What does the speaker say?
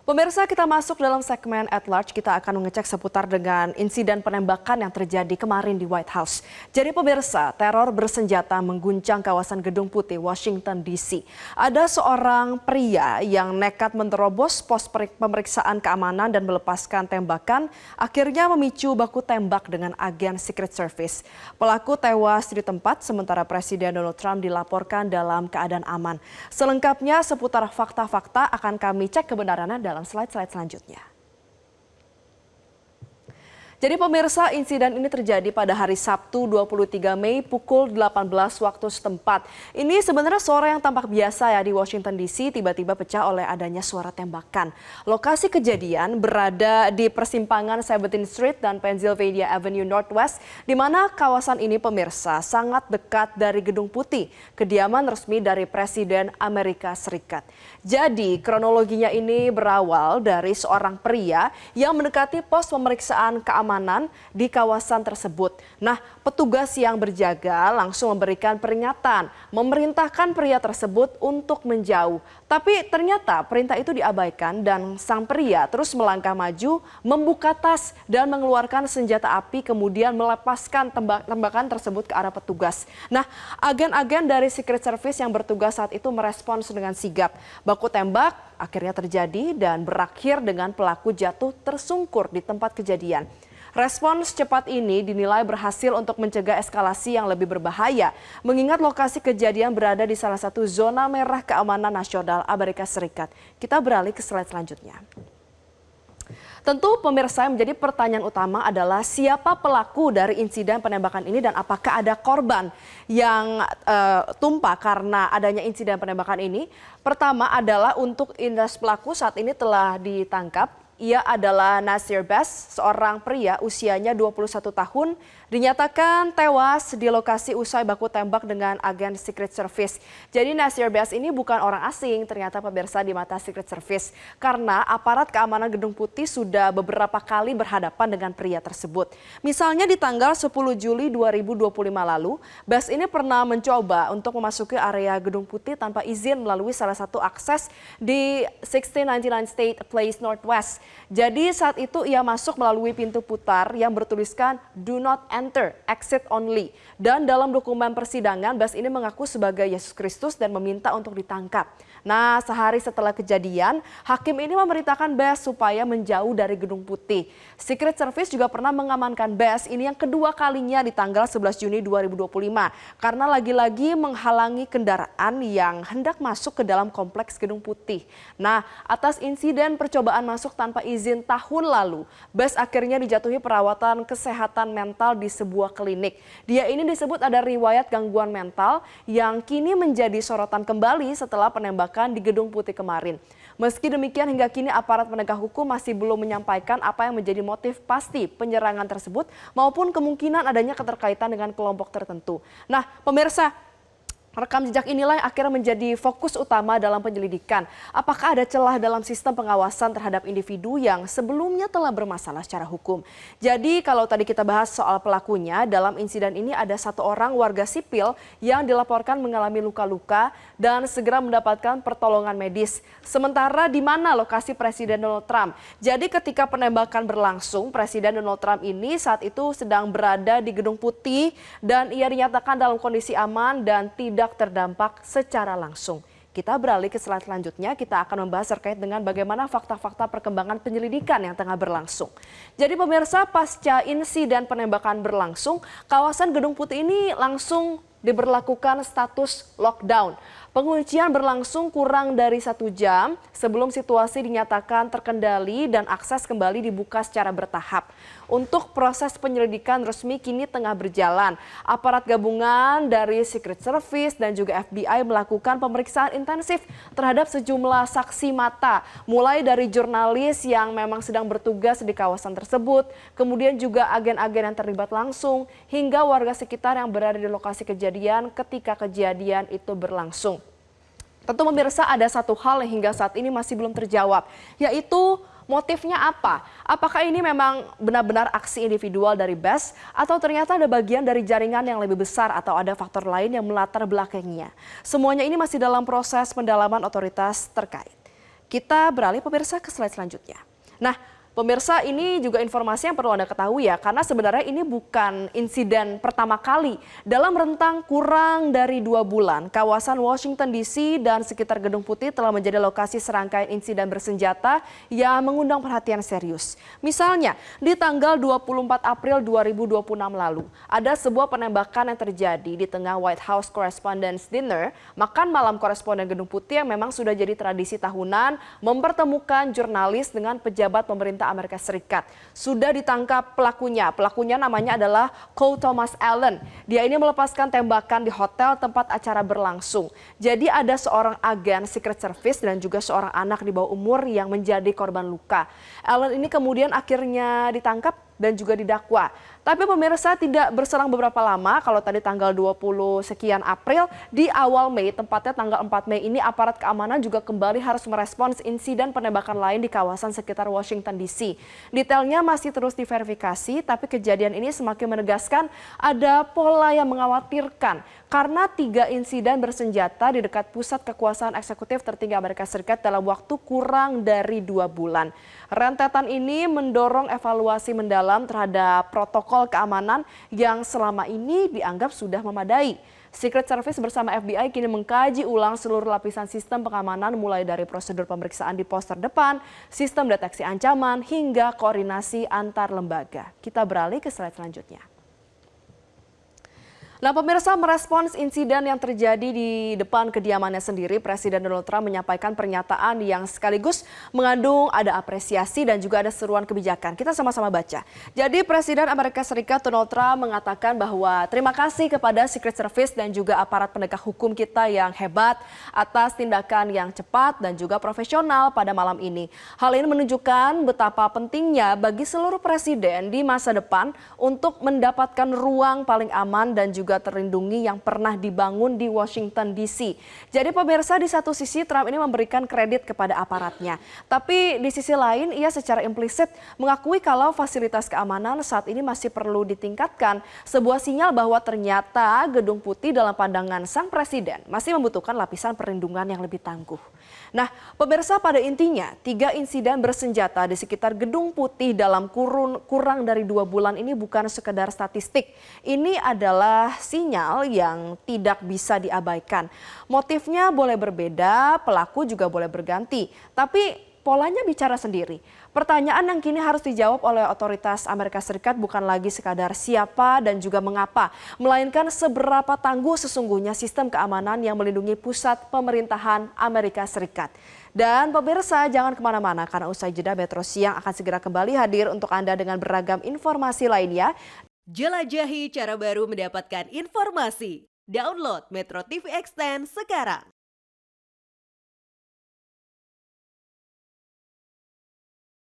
Pemirsa, kita masuk dalam segmen At Large. Kita akan mengecek seputar dengan insiden penembakan yang terjadi kemarin di White House. Jadi pemirsa, teror bersenjata mengguncang kawasan Gedung Putih, Washington DC. Ada seorang pria yang nekat menerobos pos pemeriksaan keamanan dan melepaskan tembakan, akhirnya memicu baku tembak dengan agen Secret Service. Pelaku tewas di tempat, sementara Presiden Donald Trump dilaporkan dalam keadaan aman. Selengkapnya seputar fakta-fakta akan kami cek kebenarannya dalam slide selanjutnya. Jadi pemirsa, insiden ini terjadi pada hari Sabtu 23 Mei pukul 18 waktu setempat. Ini sebenarnya suara yang tampak biasa ya di Washington DC, tiba-tiba pecah oleh adanya suara tembakan. Lokasi kejadian berada di persimpangan 17th Street dan Pennsylvania Avenue Northwest, di mana kawasan ini pemirsa sangat dekat dari Gedung Putih, kediaman resmi dari Presiden Amerika Serikat. Jadi kronologinya ini berawal dari seorang pria yang mendekati pos pemeriksaan keamanan di kawasan tersebut. Nah, petugas yang berjaga langsung memberikan peringatan, memerintahkan pria tersebut untuk menjauh. Tapi ternyata perintah itu diabaikan dan sang pria terus melangkah maju, membuka tas dan mengeluarkan senjata api, kemudian melepaskan tembakan tersebut ke arah petugas. Nah, agen-agen dari Secret Service yang bertugas saat itu merespons dengan sigap. Baku tembak akhirnya terjadi dan berakhir dengan pelaku jatuh tersungkur di tempat kejadian. Respons cepat ini dinilai berhasil untuk mencegah eskalasi yang lebih berbahaya, mengingat lokasi kejadian berada di salah satu zona merah keamanan nasional Amerika Serikat. Kita beralih ke slide selanjutnya. Tentu pemirsa, yang menjadi pertanyaan utama adalah siapa pelaku dari insiden penembakan ini dan apakah ada korban yang tumpah karena adanya insiden penembakan ini. Pertama adalah untuk identitas pelaku saat ini telah ditangkap. Ia adalah Nasir Bass, seorang pria usianya 21 tahun, dinyatakan tewas di lokasi usai baku tembak dengan agen Secret Service. Jadi Nasir Bass ini bukan orang asing ternyata pemirsa di mata Secret Service, karena aparat keamanan Gedung Putih sudah beberapa kali berhadapan dengan pria tersebut. Misalnya di tanggal 10 Juli 2025 lalu, Bass ini pernah mencoba untuk memasuki area Gedung Putih tanpa izin melalui salah satu akses di 1699 State Place Northwest. Jadi saat itu ia masuk melalui pintu putar yang bertuliskan "Do not enter, exit only". Dan dalam dokumen persidangan, Bass ini mengaku sebagai Yesus Kristus dan meminta untuk ditangkap. Nah, sehari setelah kejadian, hakim ini memerintahkan Bass supaya menjauh dari Gedung Putih. Secret Service juga pernah mengamankan Bass ini yang kedua kalinya di tanggal 11 Juni 2025 karena lagi-lagi menghalangi kendaraan yang hendak masuk ke dalam kompleks Gedung Putih. Nah, atas insiden percobaan masuk tanpa izin tahun lalu, Bass akhirnya dijatuhi perawatan kesehatan mental di sebuah klinik. Dia ini disebut ada riwayat gangguan mental yang kini menjadi sorotan kembali setelah penembakan di Gedung Putih kemarin. Meski demikian, hingga kini aparat penegak hukum masih belum menyampaikan apa yang menjadi motif pasti penyerangan tersebut maupun kemungkinan adanya keterkaitan dengan kelompok tertentu. Nah, pemirsa, rekam jejak inilah yang akhirnya menjadi fokus utama dalam penyelidikan. Apakah ada celah dalam sistem pengawasan terhadap individu yang sebelumnya telah bermasalah secara hukum? Jadi kalau tadi kita bahas soal pelakunya, dalam insiden ini ada satu orang warga sipil yang dilaporkan mengalami luka-luka dan segera mendapatkan pertolongan medis. Sementara di mana lokasi Presiden Donald Trump? Jadi ketika penembakan berlangsung, Presiden Donald Trump ini saat itu sedang berada di Gedung Putih dan ia dinyatakan dalam kondisi aman dan tidak terdampak secara langsung. Kita beralih ke slide selanjutnya, kita akan membahas terkait dengan bagaimana fakta-fakta perkembangan penyelidikan yang tengah berlangsung. Jadi pemirsa, pasca insiden penembakan berlangsung, kawasan Gedung Putih ini langsung diberlakukan status lockdown. Penguncian berlangsung kurang dari 1 jam sebelum situasi dinyatakan terkendali dan akses kembali dibuka secara bertahap. Untuk proses penyelidikan resmi kini tengah berjalan. Aparat gabungan dari Secret Service dan juga FBI melakukan pemeriksaan intensif terhadap sejumlah saksi mata, mulai dari jurnalis yang memang sedang bertugas di kawasan tersebut, kemudian juga agen-agen yang terlibat langsung, hingga warga sekitar yang berada di lokasi kejadian ketika kejadian itu berlangsung. Tentu pemirsa, ada satu hal yang hingga saat ini masih belum terjawab, yaitu motifnya apa? Apakah ini memang benar-benar aksi individual dari Bass atau ternyata ada bagian dari jaringan yang lebih besar atau ada faktor lain yang melatar belakangnya? Semuanya ini masih dalam proses pendalaman otoritas terkait. Kita beralih pemirsa ke slide selanjutnya. Nah, pemirsa, ini juga informasi yang perlu Anda ketahui ya, karena sebenarnya ini bukan insiden pertama kali. Dalam rentang kurang dari 2 bulan, kawasan Washington DC dan sekitar Gedung Putih telah menjadi lokasi serangkaian insiden bersenjata yang mengundang perhatian serius. Misalnya, di tanggal 24 April 2026 lalu, ada sebuah penembakan yang terjadi di tengah White House Correspondents' Dinner, makan malam koresponden Gedung Putih yang memang sudah jadi tradisi tahunan, mempertemukan jurnalis dengan pejabat pemerintah Amerika Serikat. Sudah ditangkap pelakunya. Pelakunya namanya adalah Cole Thomas Allen. Dia ini melepaskan tembakan di hotel tempat acara berlangsung. Jadi ada seorang agen Secret Service dan juga seorang anak di bawah umur yang menjadi korban luka. Allen ini kemudian akhirnya ditangkap dan juga didakwa. Tapi pemirsa, tidak berselang beberapa lama, kalau tadi tanggal 20 sekian April, di awal Mei, tepatnya tanggal 4 Mei ini, aparat keamanan juga kembali harus merespons insiden penembakan lain di kawasan sekitar Washington DC. Detailnya masih terus diverifikasi, tapi kejadian ini semakin menegaskan ada pola yang mengkhawatirkan karena 3 insiden bersenjata di dekat pusat kekuasaan eksekutif tertinggi Amerika Serikat dalam waktu kurang dari 2 bulan. Rentetan ini mendorong evaluasi mendalam terhadap protokol keamanan yang selama ini dianggap sudah memadai. Secret Service bersama FBI kini mengkaji ulang seluruh lapisan sistem pengamanan mulai dari prosedur pemeriksaan di pos terdepan, sistem deteksi ancaman, hingga koordinasi antar lembaga. Kita beralih ke slide selanjutnya. Nah, pemirsa, merespons insiden yang terjadi di depan kediamannya sendiri, Presiden Donald Trump menyampaikan pernyataan yang sekaligus mengandung ada apresiasi dan juga ada seruan kebijakan. Kita sama-sama baca. Jadi Presiden Amerika Serikat Donald Trump mengatakan bahwa terima kasih kepada Secret Service dan juga aparat penegak hukum kita yang hebat atas tindakan yang cepat dan juga profesional pada malam ini. Hal ini menunjukkan betapa pentingnya bagi seluruh presiden di masa depan untuk mendapatkan ruang paling aman dan juga terlindungi yang pernah dibangun di Washington DC. Jadi pemirsa, di satu sisi Trump ini memberikan kredit kepada aparatnya. Tapi di sisi lain ia secara implisit mengakui kalau fasilitas keamanan saat ini masih perlu ditingkatkan. Sebuah sinyal bahwa ternyata Gedung Putih dalam pandangan sang presiden masih membutuhkan lapisan perlindungan yang lebih tangguh. Nah, pemirsa, pada intinya 3 insiden bersenjata di sekitar Gedung Putih dalam kurang dari 2 bulan ini bukan sekedar statistik. Ini adalah sinyal yang tidak bisa diabaikan. Motifnya boleh berbeda, pelaku juga boleh berganti, tapi polanya bicara sendiri. Pertanyaan yang kini harus dijawab oleh otoritas Amerika Serikat bukan lagi sekadar siapa dan juga mengapa, melainkan seberapa tangguh sesungguhnya sistem keamanan yang melindungi pusat pemerintahan Amerika Serikat. Dan pemirsa, jangan kemana-mana karena usai jeda Metro Siang akan segera kembali hadir untuk Anda dengan beragam informasi lainnya. Jelajahi cara baru mendapatkan informasi. Download Metro TV Extend sekarang.